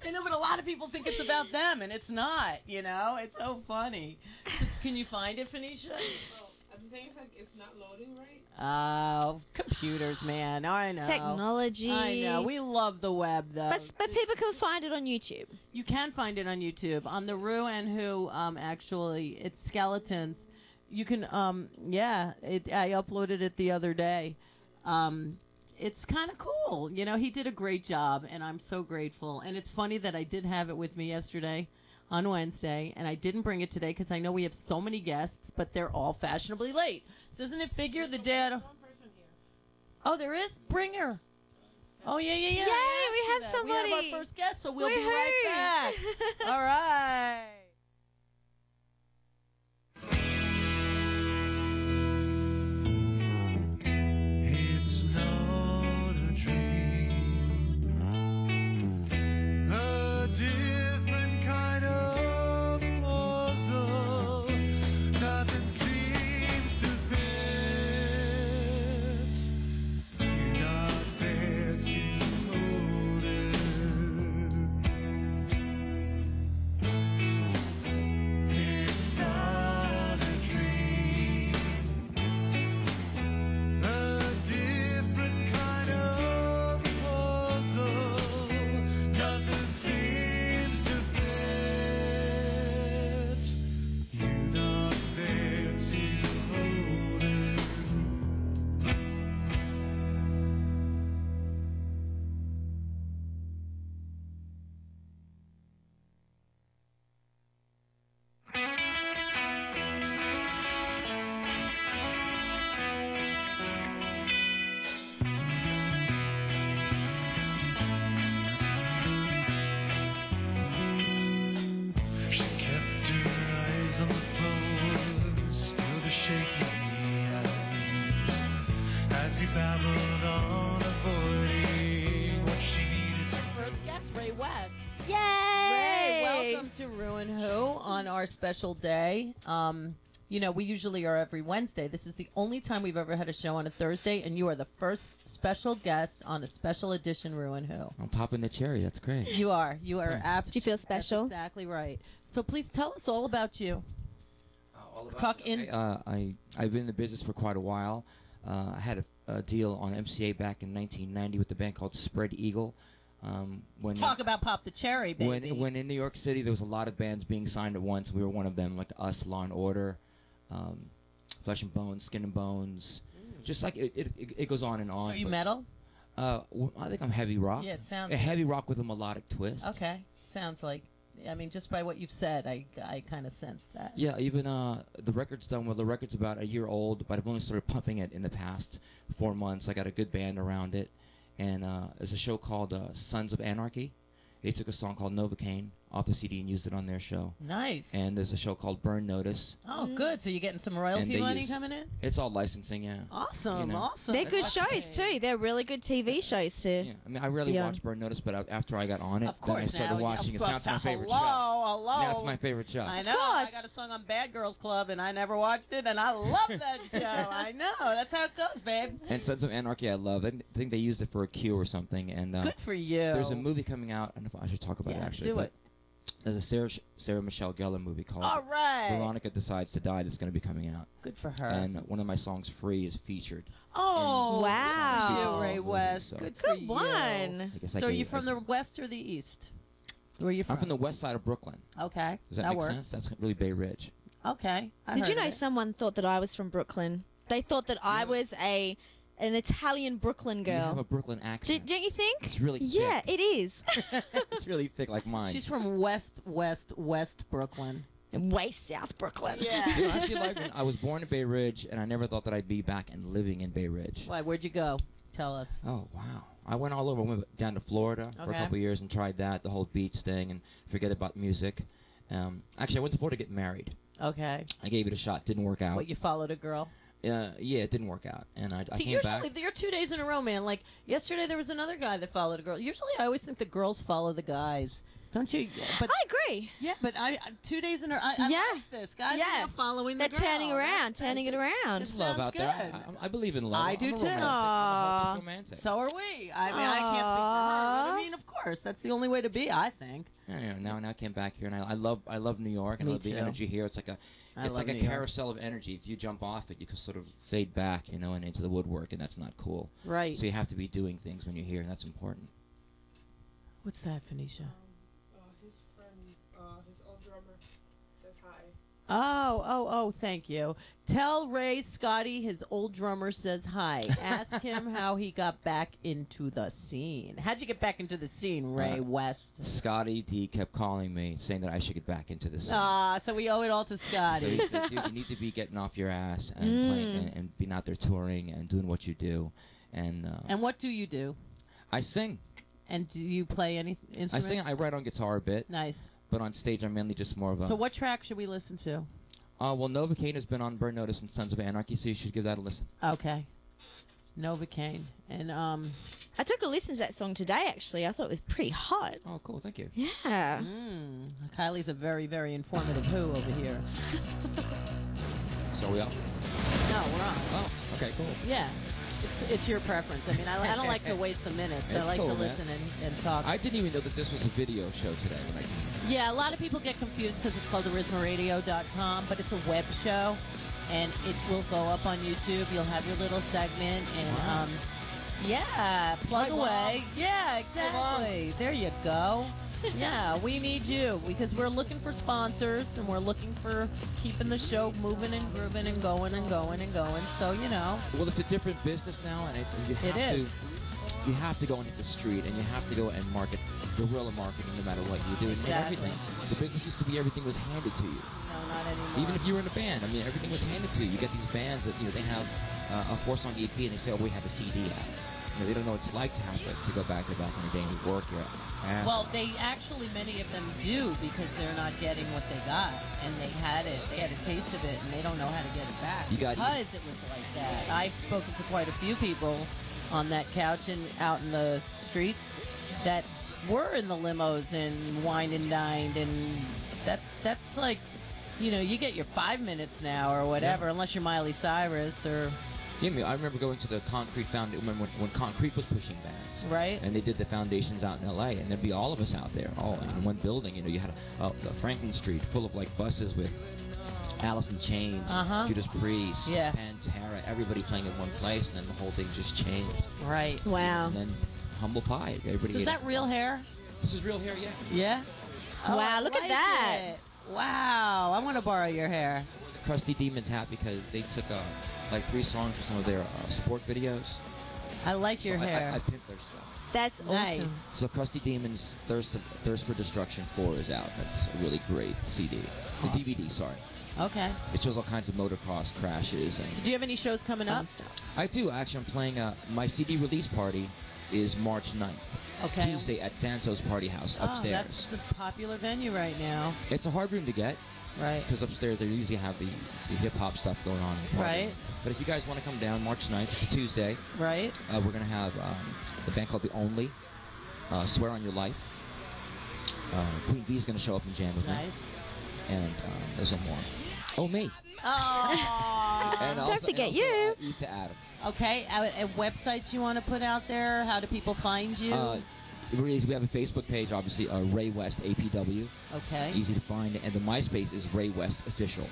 I know, but a lot of people think it's about them, and it's not, you know? It's so funny. So, can you find it, Phoenicia? I'm saying it's not loading right. Oh, computers, man. I know. Technology. I know. We love the web, though. But people can find it on YouTube. You can find it on YouTube. On the Rue and Who, actually, it's Skeletons. You can, I uploaded it the other day. It's kind of cool. You know, he did a great job, and I'm so grateful. And it's funny that I did have it with me yesterday on Wednesday, and I didn't bring it today because I know we have so many guests, but they're all fashionably late. Doesn't it figure the dad... Oh, there is? Bring her. Oh, yeah. Yay, we have somebody. We have our first guest, so we'll be right back. All right. Special day. You know, we usually are every Wednesday. This is the only time we've ever had a show on a Thursday, and you are the first special guest on a special edition Rue and Who. I'm popping the cherry. That's great. You are. You are absolutely. Do you feel special? That's exactly right. So please tell us all about you. All about I've been in the business for quite a while. I had a deal on MCA back in 1990 with a band called Spread Eagle. Talk about Pop the Cherry, baby. When in New York City, there was a lot of bands being signed at once. We were one of them, like Us, Law and Order, Flesh and Bones, Skin and Bones. Just like it goes on and on. Are you metal? I think I'm heavy rock. Yeah, it sounds. Heavy rock with a melodic twist. Okay, sounds like. I mean, just by what you've said, I kind of sensed that. Yeah, even the record's done. Well, the record's about a year old, but I've only started pumping it in the past 4 months. I got a good band around it. And there's a show called Sons of Anarchy. They took a song called Novocaine off the CD and used it on their show. Nice. And there's a show called Burn Notice. Oh, good. So you're getting some royalty money coming in? It's all licensing, yeah. Awesome, you know. awesome. They're good shows, too. They're really good TV shows, too. Yeah, I mean, I rarely watch Burn Notice, but after I got on it, of course, then I started watching it. Now it's my favorite show. Hello. Now it's my favorite show. I know. I got a song on Bad Girls Club, and I never watched it, and I love that show. I know. That's how it goes, babe. And Sons of Anarchy, I love. I think they used it for a cue or something. And good for you. There's a movie coming out. I don't know if I should talk about it, actually. Do it. There's a Sarah Michelle Gellar movie called Veronica Decides to Die that's going to be coming out. Good for her. And one of my songs, Free, is featured. Oh, wow. Ray West. So. Good for you. One. So are you from the west or the east? Where are you from? I'm from the west side of Brooklyn. Okay. Does that make sense? That's really Bay Ridge. Okay. Did you know someone thought that I was from Brooklyn? They thought that I was an Italian Brooklyn girl. You have a Brooklyn accent. Don't you think? It's really thick. Yeah, it is. It's really thick like mine. She's from west Brooklyn. And way South Brooklyn. Yeah. You know, I feel like I was born in Bay Ridge, and I never thought that I'd be back and living in Bay Ridge. Why? Where'd you go? Tell us. Oh, wow. I went all over. I went down to Florida for a couple of years and tried that, the whole beach thing, and forget about music. Actually, I went to Florida to get married. Okay. I gave it a shot. Didn't work out. What, you followed a girl? Yeah, it didn't work out, and I came back. Usually, you're 2 days in a row, man. Like, yesterday there was another guy that followed a girl. Usually, I always think the girls follow the guys. Don't you? But I agree. Yeah, but 2 days in a row. I like this. Guys are following the girl. They're turning it around. There's love out there. I believe in love. I do too. I'm a romantic. So are we. I mean, I can't speak for her. But I mean, of course. course. That's the only way to be, I think. Yeah, now I came back here, and I love New York. I Me love the too. energy here. It's like a New York. carousel of energy. If you jump off it, you can sort of fade back, and into the woodwork, and that's not cool. Right. So you have to be doing things when you're here, and that's important. What's that, Phoenicia? His friend, his old drummer, says hi. Oh, thank you. Tell Ray Scotty his old drummer says hi. Ask him how he got back into the scene. How'd you get back into the scene, Ray West? Scotty D kept calling me, saying that I should get back into this. So we owe it all to So Scotty. he said, dude, you need to be getting off your ass and playing and being out there touring and doing what you do. And what do you do? I sing. And do you play any instrument? I sing. I write on guitar a bit. Nice. But on stage, I'm mainly just more of a... So what track should we listen to? Well, Novocaine has been on Burn Notice and Sons of Anarchy, so you should give that a listen. Okay. Novocaine. And, I took a listen to that song today, actually. I thought it was pretty hot. Oh, cool. Thank you. Yeah. Kylie's a very, very informative who over here. So we up? No, we're on. Oh, okay, cool. Yeah. It's your preference. I mean, I don't like to waste the minutes. I It's like cool, to listen and talk. I didn't even know that this was a video show today. When I Yeah, a lot of people get confused because it's called arismaradio.com, but it's a web show, and it will go up on YouTube. You'll have your little segment, and Wow. yeah, plug Hi, away. Mom. Yeah, exactly. There you go. Yeah, we need you because we're looking for sponsors and we're looking for keeping the show moving and grooving and going and going and going. So, Well, it's a different business now, and you have to go into the street and you have to go and market, guerrilla marketing, no matter what you do. And Exactly. everything. The business used to be everything was handed to you. no, not anymore. Even if you were in a band, I mean, everything was handed to you. You get these bands that they have a 4-song EP and they say, "Oh, we have a CD out." They don't know what it's like to have to go back to back in the day and work your ass Well, off. they actually, many of them do because they're not getting what they got, and they had a taste of it, and they don't know how to get it back because it was like that. I've spoken to quite a few people on that couch and out in the streets that were in the limos and wine and dined, and that's like, you get your 5 minutes now or whatever, unless you're Miley Cyrus or. Yeah, I remember going to the Concrete Foundation when Concrete was pushing bands. Right. And they did the foundations out in L.A., and there'd be all of us out there, all in one building. You had a Franklin Street full of, buses with Alice in Chains, Judas Priest, Pantera, everybody playing in one place, and then the whole thing just changed. Right. Wow. And then Humble Pie. Everybody Is that real hair? This is real hair, yeah. Yeah? Oh, Wow, I look at like that. it. Wow, I want to borrow your hair. Krusty Demons hat because they took 3 songs for some of their sport videos. I like your So hair. I pimped their stuff. That's Nice. awesome. So Krusty Demons Thirst for Destruction 4 is out. That's a really great CD. The DVD, sorry. Okay. It shows all kinds of motocross crashes. Do you have any shows coming up? I do. Actually, I'm playing my CD release party is March 9th. Okay. Tuesday at Santos Party House upstairs. Oh, that's the popular venue right now. It's a hard room to get. Right. Because upstairs they usually have the hip-hop stuff going on. in the party Right. room. But if you guys want to come down March 9th, it's a Tuesday. Right. We're going to have the band called The Only, Swear on Your Life. Queen Bee's going to show up and jam with me. Nice. And there's one more. Oh, me. Oh. And Don't also, forget and you. also, Eve to Adam. Okay. Websites you want to put out there? How do people find you? We have a Facebook page, obviously, Ray West APW. Okay. Easy to find. And the MySpace is Ray West Official.